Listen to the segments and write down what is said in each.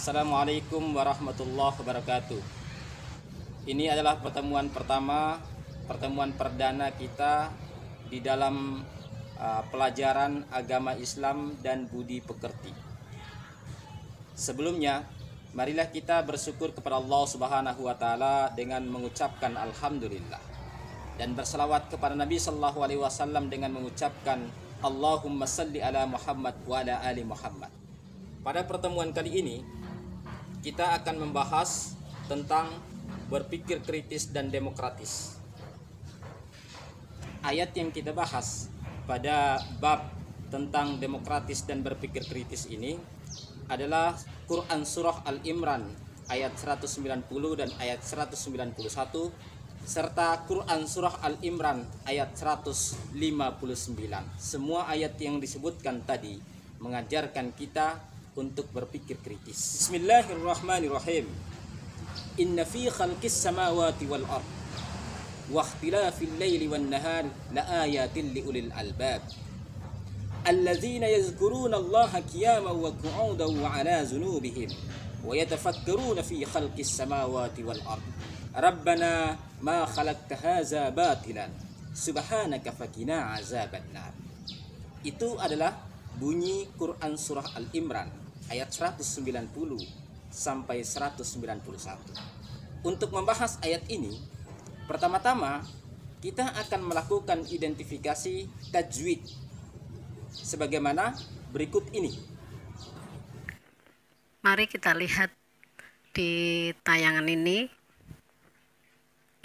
Assalamualaikum warahmatullahi wabarakatuh. Ini adalah pertemuan pertama, pertemuan perdana kita di dalam pelajaran agama Islam dan budi pekerti. Sebelumnya, marilah kita bersyukur kepada Allah Subhanahu wa taala dengan mengucapkan alhamdulillah dan berselawat kepada Nabi sallallahu alaihi wasallam dengan mengucapkan Allahumma salli ala Muhammad wa ala ali Muhammad. Pada pertemuan kali ini kita akan membahas tentang berpikir kritis dan demokratis. Ayat yang kita bahas pada bab tentang demokratis dan berpikir kritis ini adalah Quran Surah Al-Imran ayat 190 dan ayat 191 serta Quran Surah Al-Imran ayat 159. Semua ayat yang disebutkan tadi mengajarkan kita untuk berpikir kritis. Bismillahirrahmanirrahim. Inna fi khalqis samawati wal ard wa ikhtilafil laili wan nahar laayatin liulil albab. Alladzina yazkuruna Allaha qiyaman wa qu'udan wa 'ala junubihim wa yatafakkaruna fi khalqis samawati wal ard. Rabbana ma khalaqta hadza batilan subhanaka faqina azabannar. Itu adalah bunyi Quran Surah Al-Imran ayat 190 sampai 191. Untuk membahas ayat ini, pertama-tama kita akan melakukan identifikasi tajwid sebagaimana berikut ini. Mari kita lihat di tayangan ini.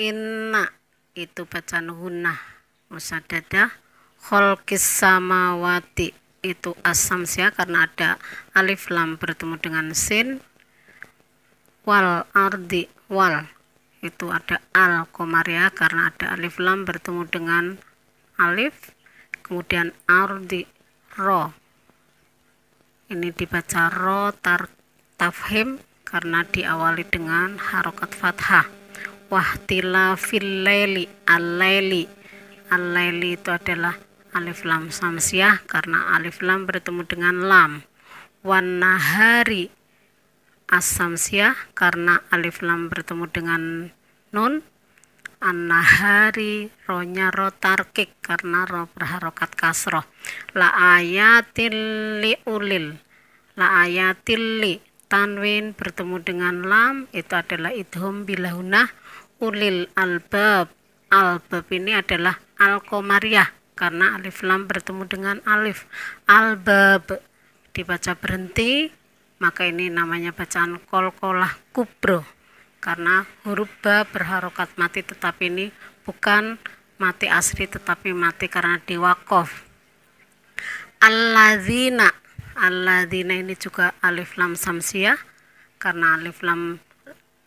Inna itu bacaan gunnah musaddadah, khalqis samawati itu as-samsiyah karena ada alif lam bertemu dengan sin, wal ardi wal itu ada al qamariyah karena ada alif lam bertemu dengan alif, kemudian ardi ro ini dibaca ro tafhim karena diawali dengan harokat fathah. Wahtilafil laili al-laili itu adalah alif lam samsiyah karena alif lam bertemu dengan lam. Wan nahari as-samsiyah karena alif lam bertemu dengan nun. An-nahari ronya ro tarkik karena ro berharokat kasroh. La ayatil li ulil, la ayatil li tanwin bertemu dengan lam itu adalah idhom bilahunah. Ulil albab, albab ini adalah al-qamariyah karena alif lam bertemu dengan alif. Albab dibaca berhenti, maka ini namanya bacaan qalqalah kubro karena huruf ba berharokat mati, tetapi ini bukan mati asli tetapi mati karena diwaqaf. Alladzina ini juga alif lam samsiyah karena alif lam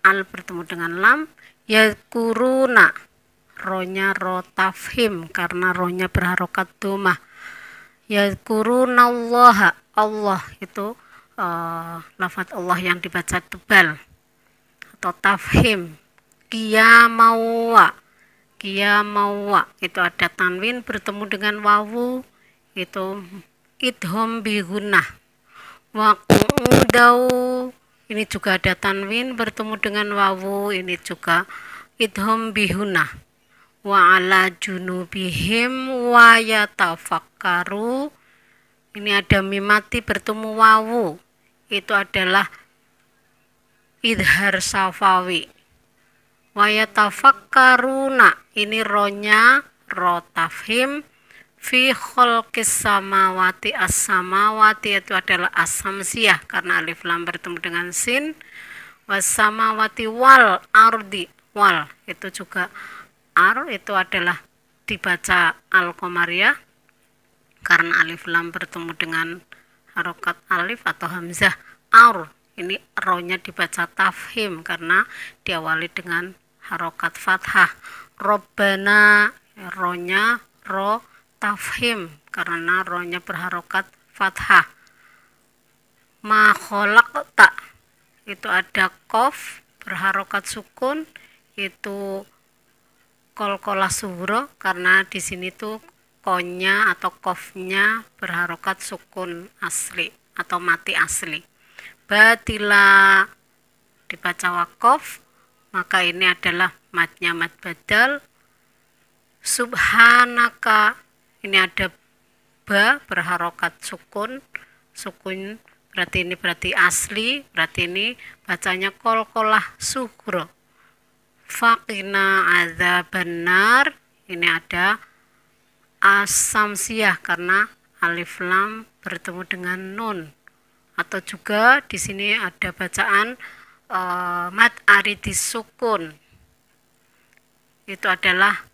al bertemu dengan lam. Yadkuruna ronya ro tafhim karena ronya berharokat domah. Yadkuruna Allah itu lafaz Allah yang dibaca tebal atau tafhim. Qiyamawa itu ada tanwin bertemu dengan wawu itu idhom bigunnah. Wa qu'udau ini juga ada tanwin bertemu dengan wawu, ini juga idhom bihunah. Wa ala junubihim wa yatafakkaru ini ada mimati bertemu wawu, itu adalah idhar safawi. Wa yatafakkaruna ini ronya ro tafhim. Fi khalqis samawati as-samawati itu adalah as-samsiyah karena alif lam bertemu dengan sin. Was samawati wal ardi wal itu juga ar itu adalah dibaca al-qamariyah karena alif lam bertemu dengan harokat alif atau hamzah. Ar ini ronya dibaca tafhim karena diawali dengan harokat fathah. Robbana ronya ro tafhim karena ronya berharokat fathah. Ma khalaqta itu ada qaf berharokat sukun itu qalqalah sughra karena di sini tuh konya atau qafnya berharokat sukun asli atau mati asli. batila dibaca waqaf, maka ini adalah matnya mat badal. Subhanaka, ini ada ba berharokat sukun, sukun berarti asli, berarti ini bacanya kolkolah sugro. Faqina adzabannar, ini ada asamsiyah karena alif lam bertemu dengan nun, atau juga di sini ada bacaan mat aridis sukun. Itu adalah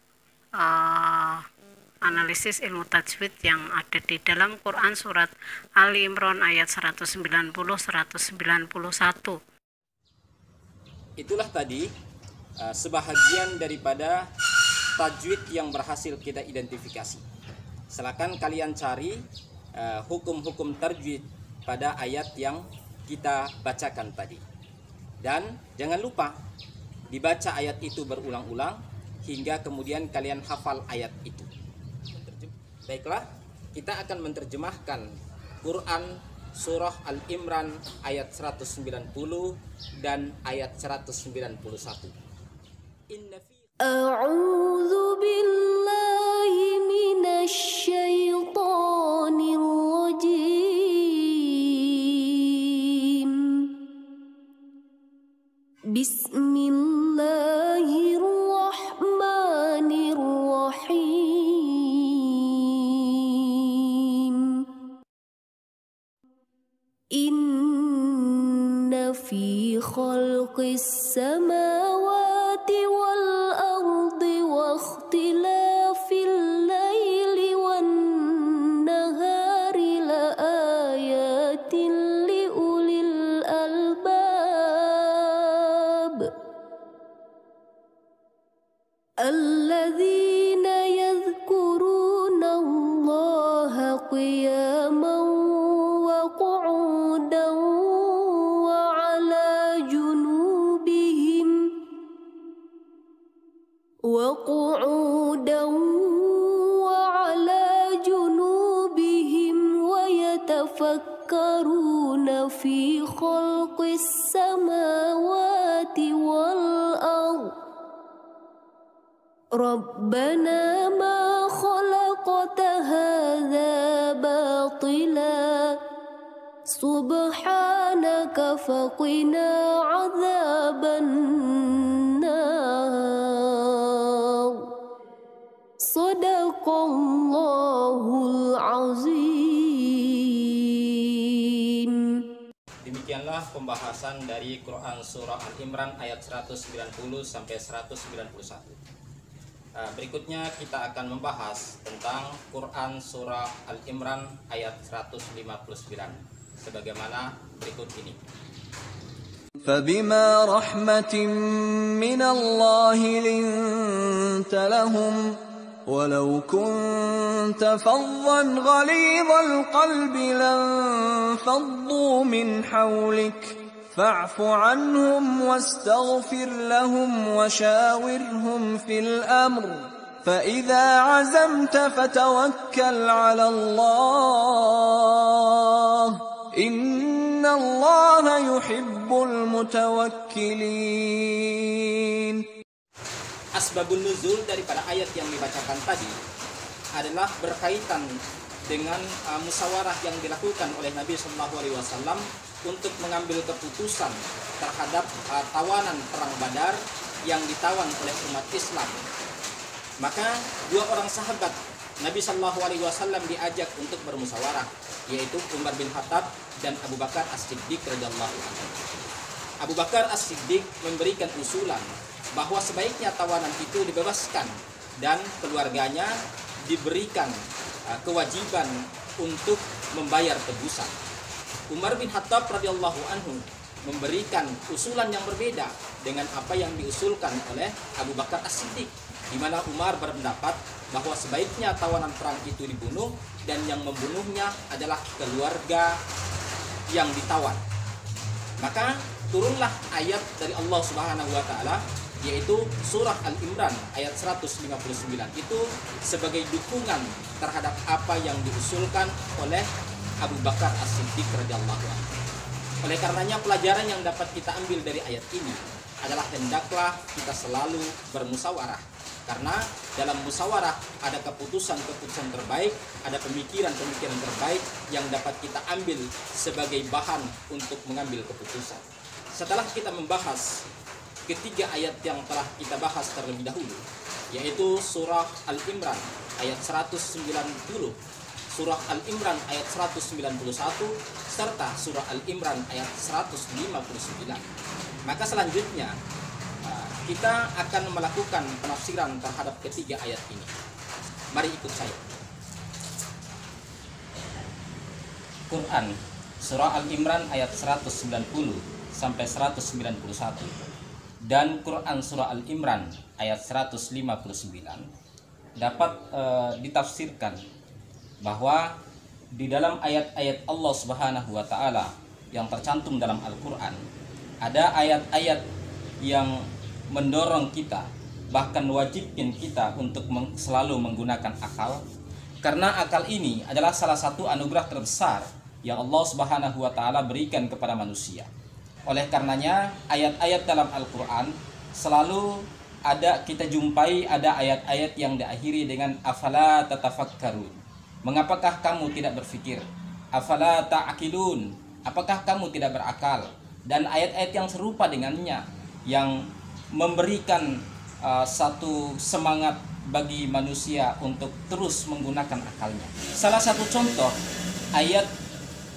analisis ilmu tajwid yang ada di dalam Quran surat Ali Imran ayat 190-191. Itulah tadi sebahagian daripada tajwid yang berhasil kita identifikasi. Silakan kalian cari hukum-hukum tajwid pada ayat yang kita bacakan tadi. Dan jangan lupa dibaca ayat itu berulang-ulang hingga kemudian kalian hafal ayat itu. Baiklah, kita akan menerjemahkan Quran surah Al-Imran ayat 190 dan ayat 191. A'udzu billahi minasy syaithanir rajim. Bismillahirrahmanirrahim. Inna fi khalqis samawati wal ardi wa ikhtilafil laili wan nahari la ayatin li ulil albab alladzina yadhkuruna Allaha qiyaman wa qu'udan wa 'ala junubihim wa yatafakkaruna fi khalqis samawati wal ardh Rabbana ma khalaqta hadza batila subhanaka faqina adzaban nar. Shadaqallahul azim. Demikianlah pembahasan dari Quran surah Al-Imran ayat 190 sampai 191. Berikutnya kita akan membahas tentang Quran surah Al-Imran ayat 159 sebagaimana berikut ini. فبما رحمة من الله لنت لهم ولو كنت فظا غليظ القلب لانفضوا من حولك فاعف عنهم واستغفر لهم وشاورهم في الأمر فإذا عزمت فتوكل على الله إن الله يحب المتوكلين. Asbabun nuzul daripada ayat yang dibacakan tadi adalah berkaitan dengan musyawarah yang dilakukan oleh Nabi SAW untuk mengambil keputusan terhadap tawanan perang Badar yang ditawan oleh umat Islam. Maka dua orang sahabat Nabi SAW diajak untuk bermusyawarah, yaitu Umar bin Khattab dan Abu Bakar As-Siddiq radhiyallahu anhu. Abu Bakar As-Siddiq memberikan usulan bahwa sebaiknya tawanan itu dibebaskan dan keluarganya diberikan kewajiban untuk membayar tebusan. Umar bin Khattab radhiyallahu anhu memberikan usulan yang berbeda dengan apa yang diusulkan oleh Abu Bakar As-Siddiq, di mana Umar berpendapat bahwa sebaiknya tawanan perang itu dibunuh dan yang membunuhnya adalah keluarga yang ditawan. Maka turunlah ayat dari Allah Subhanahu wa taala, yaitu surah Al-Imran ayat 159 itu sebagai dukungan terhadap apa yang diusulkan oleh Abu Bakar As-Siddiq radhiyallahu anhu. Oleh karenanya pelajaran yang dapat kita ambil dari ayat ini adalah hendaklah kita selalu bermusyawarah. Karena dalam musyawarah ada keputusan-keputusan terbaik, ada pemikiran-pemikiran terbaik yang dapat kita ambil sebagai bahan untuk mengambil keputusan. Setelah kita membahas ketiga ayat yang telah kita bahas terlebih dahulu, yaitu surah Al-Imran ayat 190, surah Al-Imran ayat 191, serta surah Al-Imran ayat 159. Maka selanjutnya kita akan melakukan penafsiran terhadap ketiga ayat ini. Mari ikut saya. Quran surah Al-Imran ayat 190 sampai 191 dan Quran surah Al-Imran ayat 159 dapat ditafsirkan bahwa di dalam ayat-ayat Allah Subhanahu wa taala yang tercantum dalam Al-Qur'an ada ayat-ayat yang mendorong kita, bahkan wajibkan kita untuk selalu menggunakan akal, karena akal ini adalah salah satu anugerah terbesar yang Allah Subhanahu wa taala berikan kepada manusia. Oleh karenanya ayat-ayat dalam Al-Qur'an selalu kita jumpai ada ayat-ayat yang diakhiri dengan afala tatafakkarun. Mengapakah kamu tidak berpikir? Afala ta'qilun. Apakah kamu tidak berakal? Dan ayat-ayat yang serupa dengannya yang memberikan satu semangat bagi manusia untuk terus menggunakan akalnya. Salah satu contoh ayat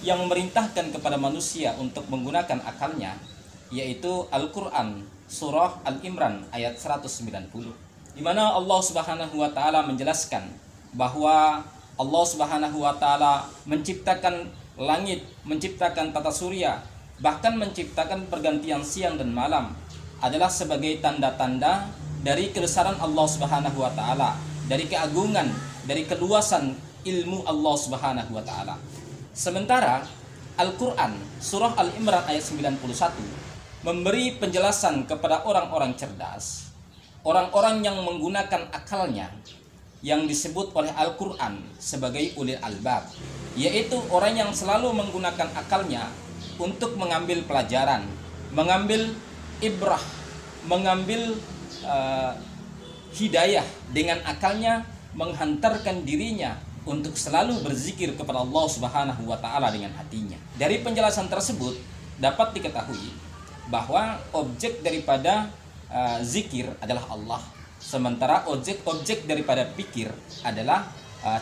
yang memerintahkan kepada manusia untuk menggunakan akalnya yaitu Al-Qur'an surah Al-Imran ayat 190, di mana Allah Subhanahu wa taala menjelaskan bahwa Allah Subhanahu wa taala menciptakan langit, menciptakan tata surya, bahkan menciptakan pergantian siang dan malam adalah sebagai tanda-tanda dari kebesaran Allah Subhanahu wa taala, dari keagungan, dari keluasan ilmu Allah Subhanahu wa taala. Sementara Al-Qur'an surah Al-Imran ayat 91 memberi penjelasan kepada orang-orang cerdas, orang-orang yang menggunakan akalnya, yang disebut oleh Al-Qur'an sebagai ulil albab, yaitu orang yang selalu menggunakan akalnya untuk mengambil pelajaran, mengambil ibrah, mengambil hidayah dengan akalnya, menghantarkan dirinya untuk selalu berzikir kepada Allah Subhanahu wa taala dengan hatinya. Dari penjelasan tersebut dapat diketahui bahwa objek daripada zikir adalah Allah, sementara objek daripada pikir adalah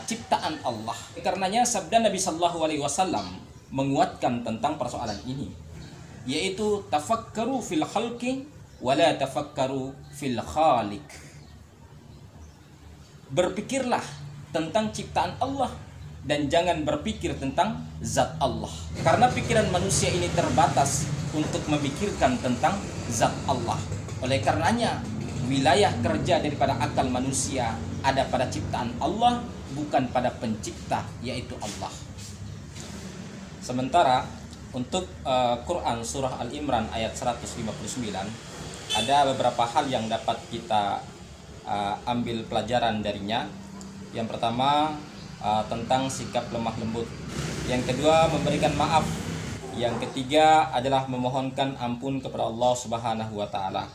ciptaan Allah. Karenanya sabda Nabi sallallahu alaihi wasallam menguatkan tentang persoalan ini, yaitu tafakkaru fil khalqi wala tafakkaru fil khaliq. Berpikirlah tentang ciptaan Allah dan jangan berpikir tentang zat Allah, karena pikiran manusia ini terbatas untuk memikirkan tentang zat Allah. Oleh karenanya wilayah kerja daripada akal manusia ada pada ciptaan Allah, bukan pada pencipta yaitu Allah. Sementara untuk Quran surah Al-Imran ayat 159 ada beberapa hal yang dapat kita ambil pelajaran darinya. Yang pertama tentang sikap lemah lembut, yang kedua memberikan maaf, yang ketiga adalah memohonkan ampun kepada Allah Subhanahu wa taala,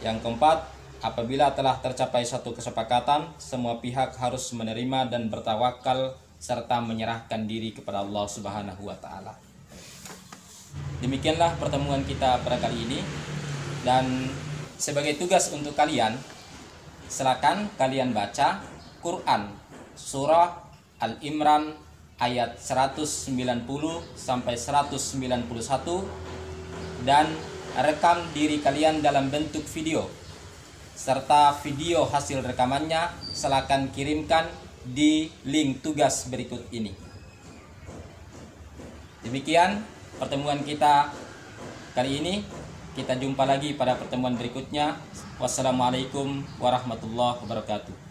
yang keempat apabila telah tercapai satu kesepakatan semua pihak harus menerima dan bertawakal serta menyerahkan diri kepada Allah Subhanahu wa taala. Demikianlah pertemuan kita pada kali ini, dan sebagai tugas untuk kalian, silakan kalian baca Quran surah Al-Imran ayat 190 sampai 191 dan rekam diri kalian dalam bentuk video, serta video hasil rekamannya silakan kirimkan di link tugas berikut ini. Demikian pertemuan kita kali ini. Kita jumpa lagi pada pertemuan berikutnya. Wassalamualaikum warahmatullahi wabarakatuh.